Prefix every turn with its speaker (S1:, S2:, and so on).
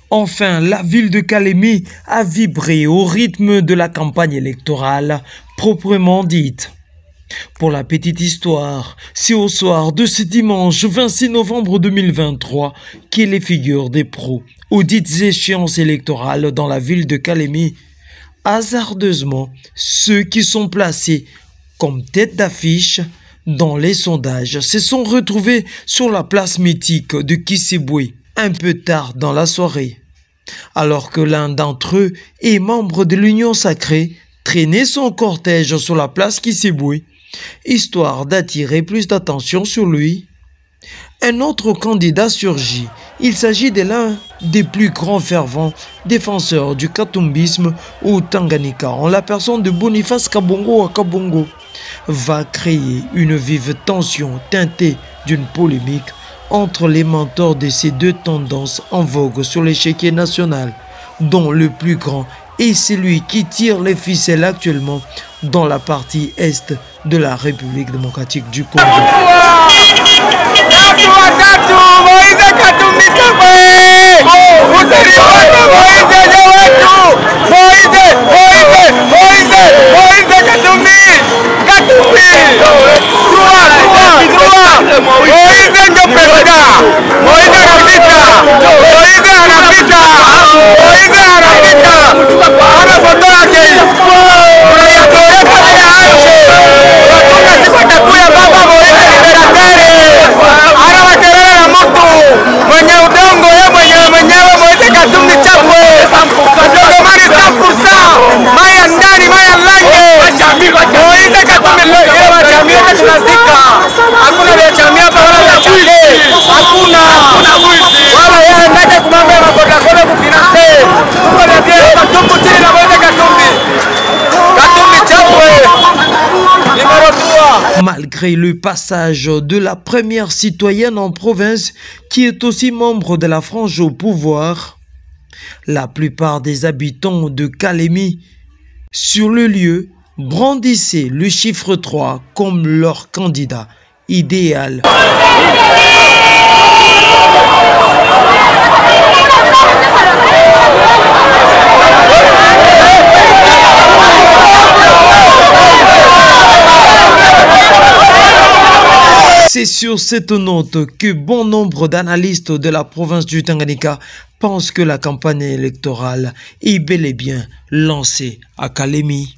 S1: Enfin, la ville de Kalemi a vibré au rythme de la campagne électorale proprement dite. Pour la petite histoire, c'est au soir de ce dimanche 26 novembre 2023 que les figures des pros aux dites échéances électorales dans la ville de Kalemi, hasardeusement, ceux qui sont placés comme tête d'affiche dans les sondages se sont retrouvés sur la place mythique de Kisebwe un peu tard dans la soirée, alors que l'un d'entre eux est membre de l'Union Sacrée traînait son cortège sur la place Kisebwe, histoire d'attirer plus d'attention sur lui. Un autre candidat surgit. Il s'agit de l'un des plus grands fervents défenseurs du katumbisme au Tanganyika, en la personne de Boniface Kabongo à Kabongo, va créer une vive tension teintée d'une polémique entre les mentors de ces deux tendances en vogue sur l'échiquier national, dont le plus grand est celui qui tire les ficelles actuellement dans la partie est de la République démocratique du Congo. Malgré le passage de la première citoyenne en province, qui est aussi membre de la frange au pouvoir, la plupart des habitants de Kalemi sur le lieu brandissaient le chiffre 3 comme leur candidat idéal. C'est sur cette note que bon nombre d'analystes de la province du Tanganyika pensent que la campagne électorale est bel et bien lancée à Kalemi.